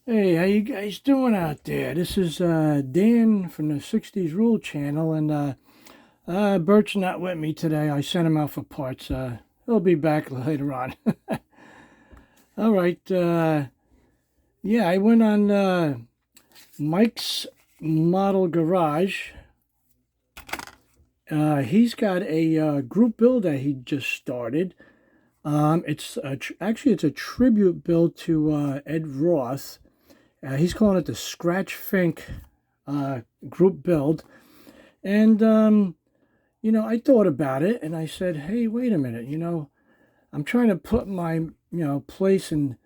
Hey, how you guys doing out there? This is Dan from the 60s Rule channel, and Bert's not with me today. I sent him out for parts. He'll be back later on. All right. Yeah, I went on Mike's Model Garage. He's got a group build that he just started. Actually it's a tribute build to Ed Roth. He's calling it the Scratch Fink group build. And, I thought about it and I said, hey, wait a minute, I'm trying to put my, place in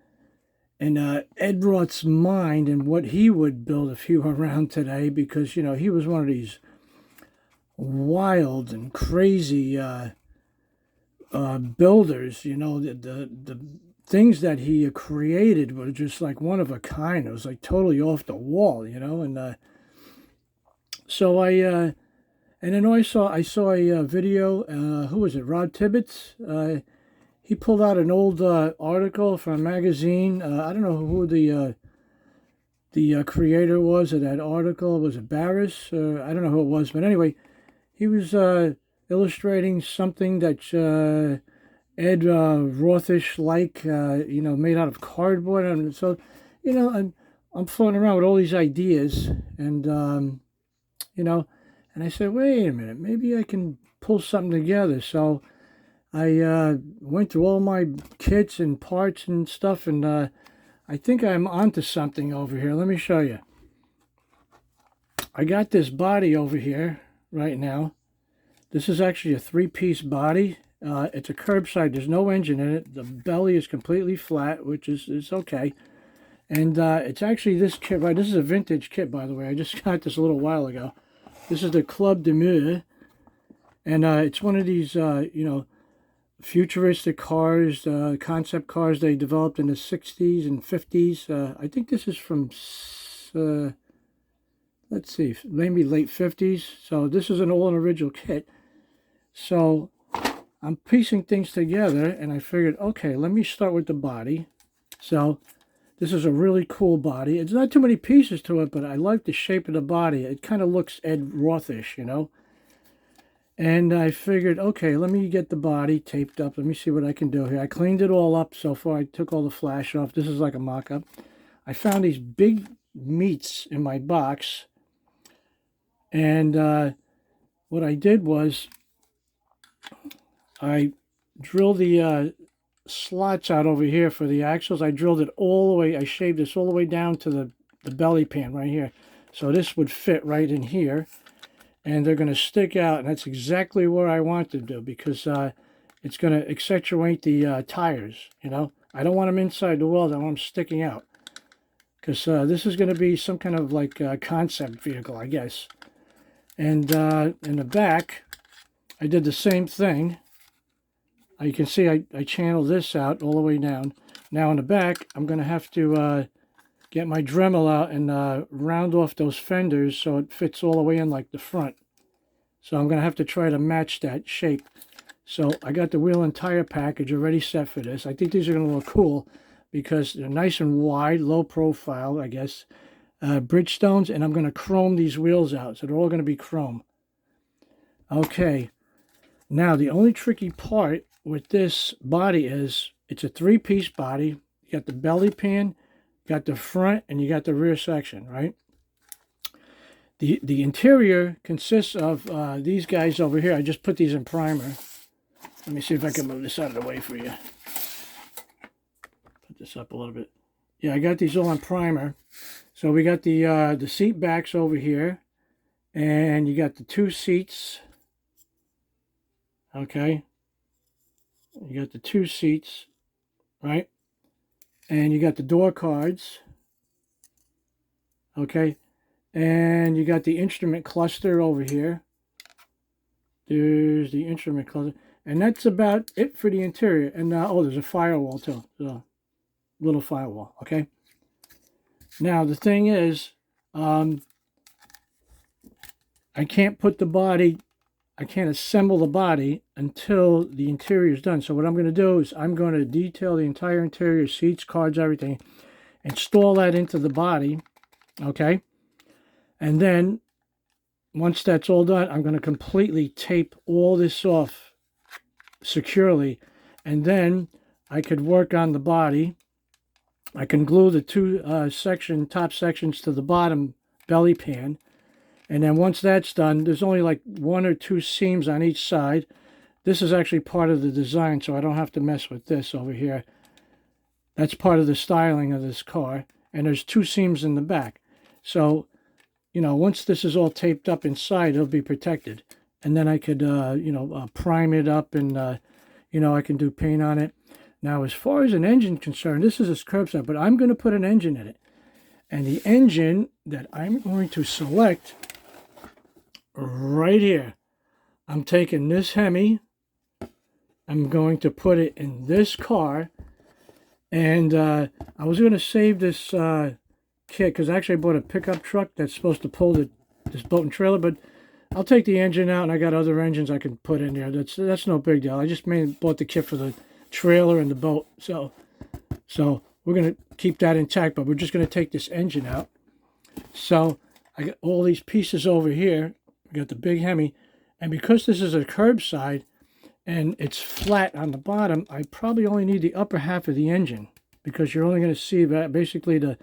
Ed Roth's mind and what he would build if he were around today because, he was one of these wild and crazy builders, the things that he created were just like one of a kind. It was like totally off the wall, and so and then I saw a video. Who was it? Rod Tibbetts. He pulled out an old article from a magazine. I don't know who the creator was of that article. Was it Barris? I don't know who it was, but anyway, he was illustrating something that Ed Rothish like, made out of cardboard. And so, I'm floating around with all these ideas, and and I said, wait a minute, maybe I can pull something together. So I went through all my kits and parts and stuff, and I think I'm onto something over here. Let me show you. I got this body over here right now. This is actually a three-piece body. It's a curbside. There's no engine in it. The belly is completely flat, which is okay. And it's actually this kit, right? This is a vintage kit, by the way. I just got this a little while ago. This is the Club de Mur. And it's one of these, futuristic cars, concept cars they developed in the 60s and 50s. I think this is from, let's see, maybe late 50s. So this is an all original kit. So I'm piecing things together, and I figured, okay, let me start with the body. So this is a really cool body. It's not too many pieces to it, but I like the shape of the body. It kind of looks Ed Rothish, And I figured, okay, let me get the body taped up. Let me see what I can do here. I cleaned it all up so far. I took all the flash off. This is like a mock-up. I found these big meats in my box. And what I did was I drilled the slots out over here for the axles. I drilled it all the way. I shaved this all the way down to the belly pan right here. So this would fit right in here. And they're going to stick out. And that's exactly where I want to do because it's going to accentuate the tires, I don't want them inside the wheels. I want them sticking out. Because this is going to be some kind of like concept vehicle, I guess. And in the back, I did the same thing. You can see I channeled this out all the way down. Now in the back, I'm going to have to get my Dremel out and round off those fenders so it fits all the way in like the front. So I'm going to have to try to match that shape. So I got the wheel and tire package already set for this. I think these are going to look cool because they're nice and wide, low profile, I guess. Bridgestones, and I'm going to chrome these wheels out. So they're all going to be chrome. Okay. Now the only tricky part with this body is it's a three-piece body. You got the belly pan, you got the front, and you got the rear section, right? The interior consists of these guys over here. I just put these in primer. Let me see if I can move this out of the way for you. Put this up a little bit. Yeah, I got these all on primer. So we got the seat backs over here, and you got the two seats. Okay. You got the two seats, right? And you got the door cards. Okay. And you got the instrument cluster over here. There's the instrument cluster. And that's about it for the interior. And oh, there's a firewall too. So, little firewall, okay? Now, the thing is, I can't put the body, I can't assemble the body until the interior is done. So what I'm going to do is I'm going to detail the entire interior, seats, cards, everything. install that into the body, okay? And then once that's all done, I'm going to completely tape all this off securely, and then I could work on the body. I can glue the two top sections to the bottom belly pan, and then once that's done, there's only like 1 or 2 seams on each side. This is actually part of the design, so I don't have to mess with this over here. That's part of the styling of this car, and there's 2 seams in the back. So, you know, once this is all taped up inside, it'll be protected. And then I could, prime it up, and, I can do paint on it. Now, as far as an engine concerned, this is a curbside, but I'm going to put an engine in it. And the engine that I'm going to select right here, I'm taking this Hemi. I'm going to put it in this car. And I was going to save this kit, because actually I bought a pickup truck that's supposed to pull this boat and trailer, but I'll take the engine out, and I got other engines I can put in there. That's no big deal. I just bought the kit for the trailer and the boat, so we're going to keep that intact, but we're just going to take this engine out. So I got all these pieces over here. We got the big Hemi, and because this is a curbside and it's flat on the bottom, I probably only need the upper half of the engine, because you're only going to see basically the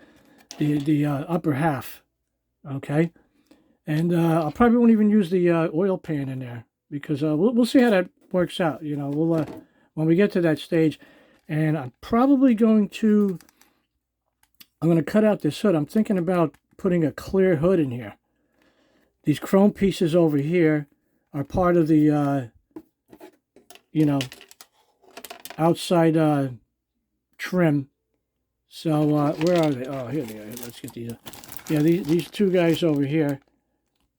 upper half, okay? And I probably won't even use the oil pan in there, because we'll see how that works out. You know, we'll when we get to that stage. And I'm probably going to cut out this hood. I'm thinking about putting a clear hood in here. These chrome pieces over here are part of the outside trim. So where are they? Oh, here they are. Let's get these. Yeah, these 2 guys over here.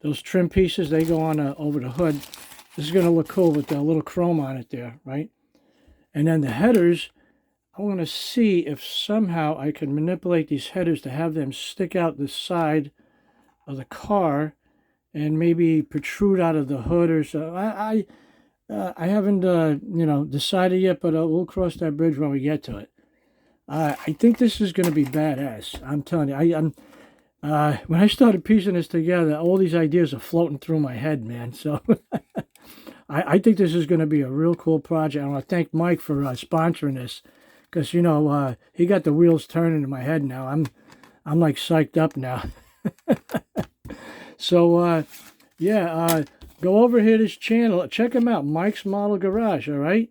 Those trim pieces, they go on over the hood. This is going to look cool with a little chrome on it there, right? And then the headers, I want to see if somehow I can manipulate these headers to have them stick out the side of the car and maybe protrude out of the hood or so. I haven't decided yet, but we'll cross that bridge when we get to it. I think this is going to be badass. I'm telling you. When I started piecing this together, all these ideas are floating through my head, man. So I think this is going to be a real cool project. I want to thank Mike for sponsoring this, because he got the wheels turning in my head now. I'm like psyched up now. So go over here to his channel, check him out, Mike's Model Garage. All right,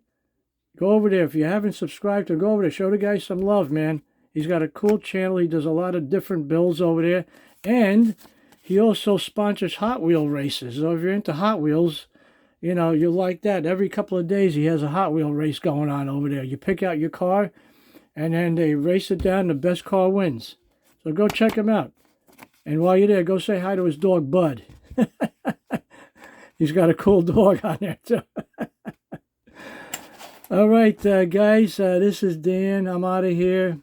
go over there if you haven't subscribed. Go over there, show the guy some love, man. He's got a cool channel. He does a lot of different builds over there, and he also sponsors Hot Wheel races. So if you're into Hot Wheels, you'll like that. Every couple of days he has a Hot Wheel race going on over there. You pick out your car, and then they race it down. The best car wins. So go check him out. And while you're there, go say hi to his dog, Bud. He's got a cool dog on there, too. All right, guys, this is Dan. I'm out of here.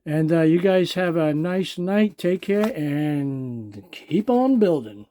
And you guys have a nice night. Take care and keep on building.